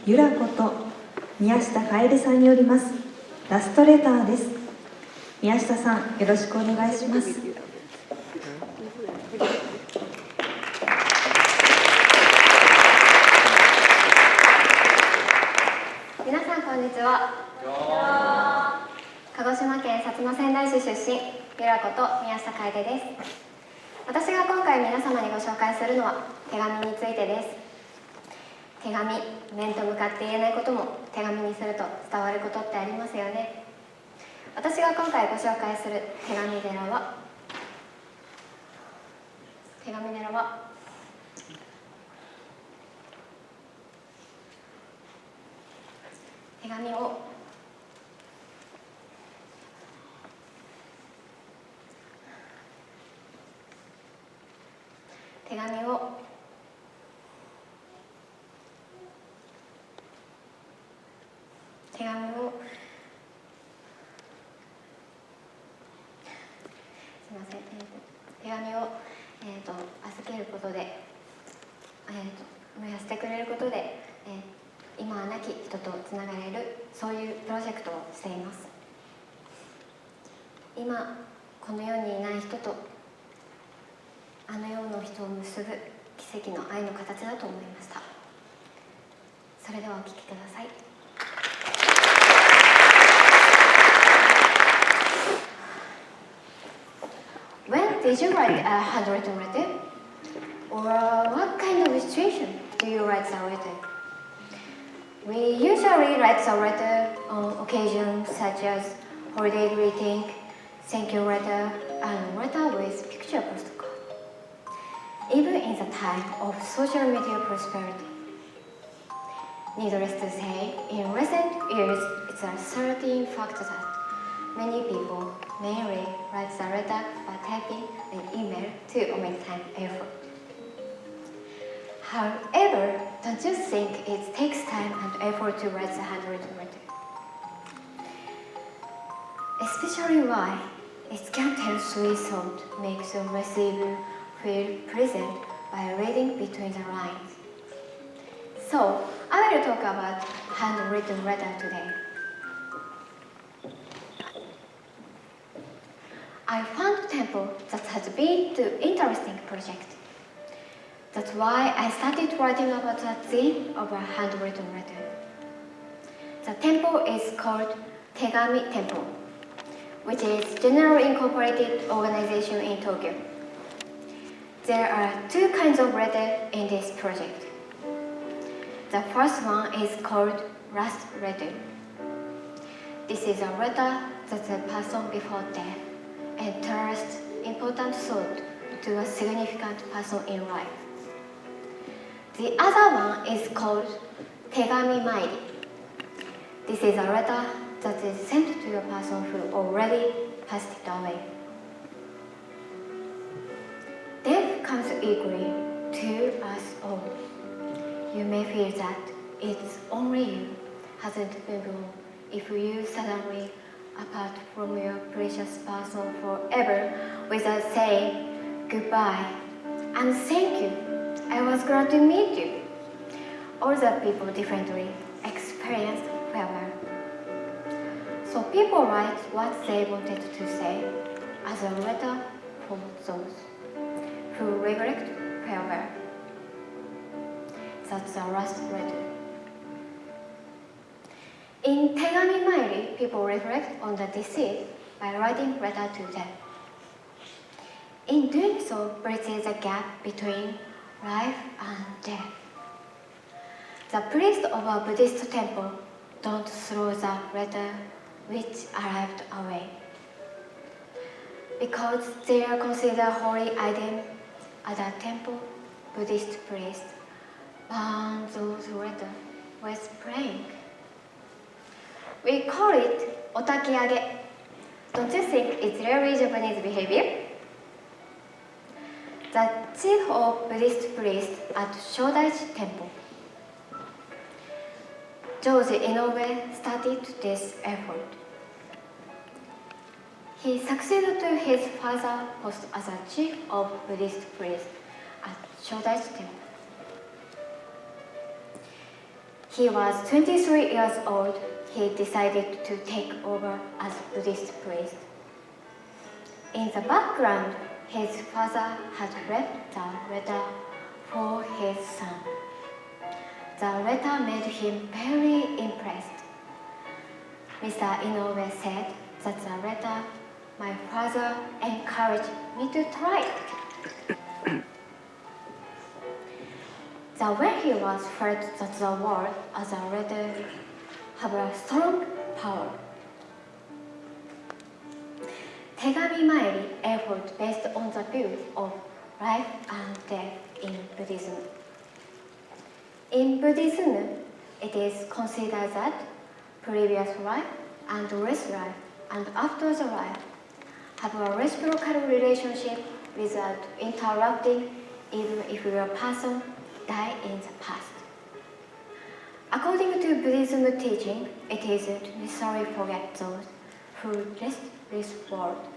ゆらこと宮下楓さんによりますラストレターです。宮下さん、よろしくお願いします。皆さんこんにちは。鹿児島県薩摩川内市出身、ゆらこと宮下楓です。私が今回皆様にご紹介するのは手紙についてです。手紙、面と向かって言えないことも手紙にすると伝わることってありますよね。私が今回ご紹介する手紙寺は手紙を預けることで、燃やしてくれることで、今は亡き人とつながれる、そういうプロジェクトをしています。今この世にいない人とあの世の人を結ぶ奇跡の愛の形だと思いました。それではお聞きください。When did you write a handwritten letter? Or what kind of situation do you write a letter? We usually write a letter on occasions such as holiday greeting, thank you letter, and letter with picture postcard. Even in the time of social media prosperity. Needless to say, in recent years, it's a certain fact that many people mainly write the letter by typing an email to omit time and effort. However, don't you think it takes time and effort to write the handwritten letter? Especially why it can tell sweet thought makes the receiver feel present by reading between the lines. So, I will talk about handwritten letter today. I found a temple that has been an interesting project. That's why I started writing about the theme of a handwritten letter. The temple is called Tegami Temple, which is General Incorporated organization in Tokyo. There are two kinds of letter in this project. The first one is called last letter. This is a letter that the person before death entrusts important thought to a significant person in life. The other one is called Tegami Mairi. This is a letter that is sent to a person who already passed it away. Death comes equally to us all. You may feel that it's only you hasn't moved on if you suddenly apart from your precious person forever without saying goodbye and thank you. I was glad to meet you. All the people differently experience farewell. So people write what they wanted to say as a letter for those who regret farewell. That's the last letter. In Tegami Mairi, people reflect on the deceased by writing letter to them. In doing so, bridges a gap between life and death. The priests of a Buddhist temple don't throw the letter which arrived away. Because they are considered holy items at the temple, Buddhist priests burn those letters with praying. We call it otakiage. Don't you think it's really Japanese behavior? The chief of Buddhist priests at Shodaichi Temple, George Inoue, started this effort. He succeeded to his father's post as a chief of Buddhist priests at Shodaichi Temple. he was 23 years old, he decided to take over as Buddhist priest. In the background, his father had read the letter for his son. The letter made him very impressed. Mr. Inoue said that the letter my father encouraged me to try it. The way he was felt that the word as a letter have a strong power. 手紙参り effort based on the view of life and death in Buddhism. In Buddhism, it is considered that previous life and this life and after the life have a reciprocal relationship without interrupting even if your person died in the past. According to Buddhism teaching, it isn't necessary to forget those who left this world.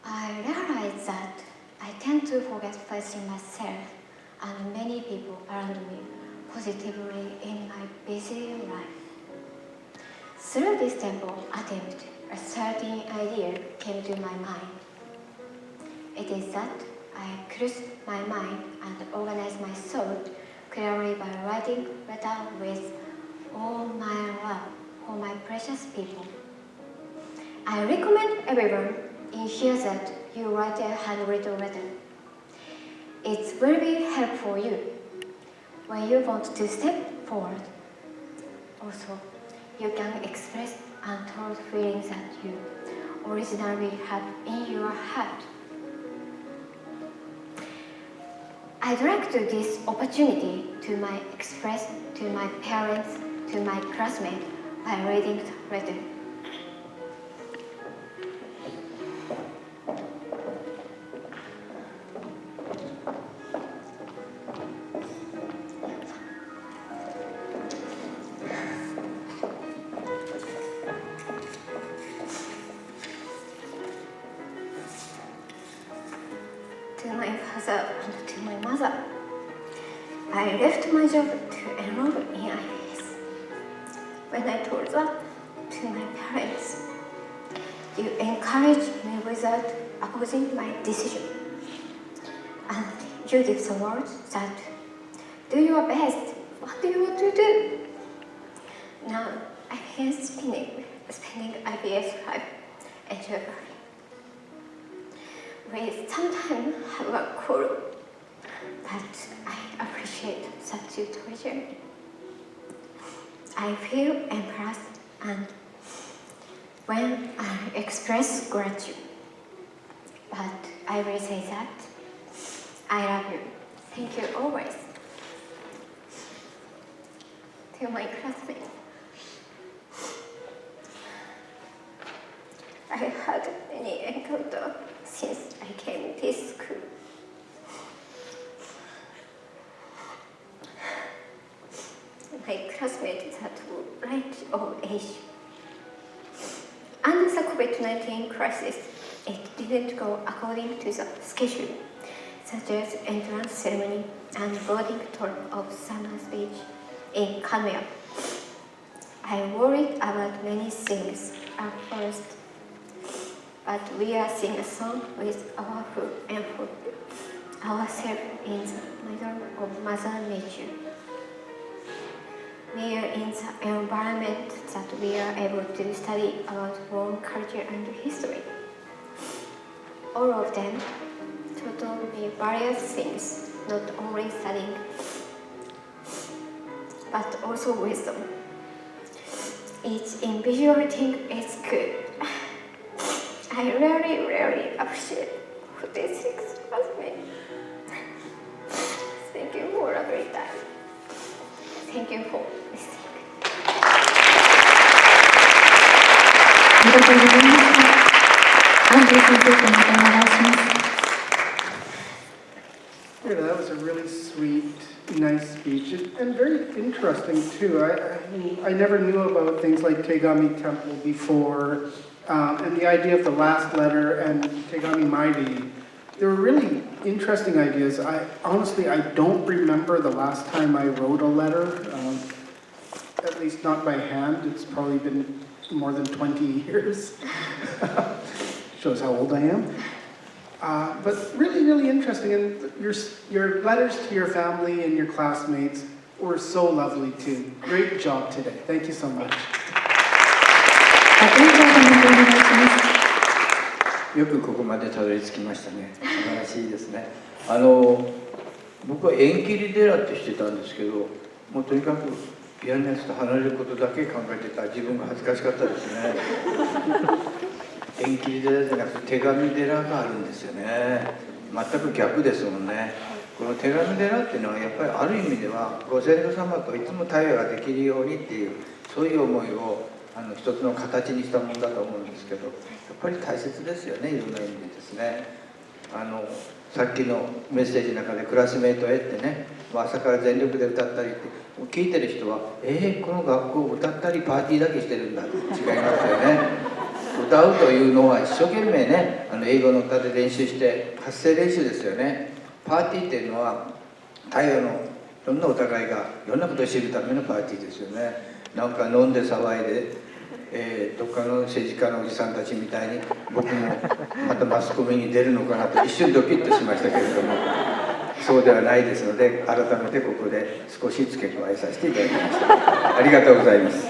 I realize that I tend to forget first in myself and many people around me positively in my busy life. Through this temple attempt, a certain idea came to my mind. It is that I close my mind and organize my thought clearly by writing letter with all my love for my precious people. I recommend everyone in here that you write a handwritten letter. It will be helpful you when you want to step forward. Also, you can express untold feelings that you originally had in your heart. I'd like to this opportunity to express to my parents, to my classmates by reading the letter. To my father and to my mother, I left my job to enroll in iBS. When I told that to my parents, you encouraged me without opposing my decision. And you give the word that do your best. What do you want to do? Now I am spending iBS life enjoyably. We sometimes have a quarrel, but I appreciate such a treasure. I feel impressed and when I express gratitude, but I will say that I love you. Thank you always. To my classmates, I had many encounters since I came to school. My classmates that were right of age. Under the COVID-19 crisis, it didn't go according to the schedule, such as entrance ceremony and boarding tour of summer speech in Kanmea. I worried about many things at first, but we are singing a song with our food and food ourselves in the middle of Mother Nature. We are in the environment that we are able to study about own culture and history. All of them taught me various things, not only studying, but also wisdom. Each individual thing is good. I really appreciate what these things has made. Thank you for a great time. Thank you for listening. ありがとうございました。アンディさんとまたお願いします。Yeah, that was a really sweet, nice speech and very interesting too. I never knew about things like Tegami Temple before, and the idea of the last letter and Tegami Mairi They were really interesting ideas. Honestly, I don't remember the last time I wrote a letter, at least not by hand. It's probably been more than 20 years. Shows how old I am. But really, really interesting. And your letters to your family and your classmates were so lovely too. Great job today. Thank you so much. よくここまでたどり着きましたね。素晴らしいですね。僕は縁切り寺ってしてたんですけど、もうとにかく嫌なやつと離れることだけ考えてた自分が恥ずかしかったですね。縁切り寺じゃなくて手紙寺があるんですよね。全く逆ですもんね。この手紙寺っていうのはやっぱりある意味ではご先祖様といつも対話ができるようにっていうそういう思いを一つの形にしたものだと思うんですけど、やっぱり大切ですよね、いろんな意味でですね。さっきのメッセージの中でクラスメートへってね、朝から全力で歌ったりって聞いてる人はこの学校歌ったりパーティーだけしてるんだって違いますよね。歌うというのは一生懸命ね、英語の歌で練習して発声練習ですよね。パーティーっていうのは対話のいろんなお互いがいろんなことを知るためのパーティーですよね。なんか飲んで騒いでどっかの政治家のおじさんたちみたいに僕もまたマスコミに出るのかなと一瞬ドキッとしましたけれども、そうではないですので改めてここで少し付け加えさせていただきました。ありがとうございます。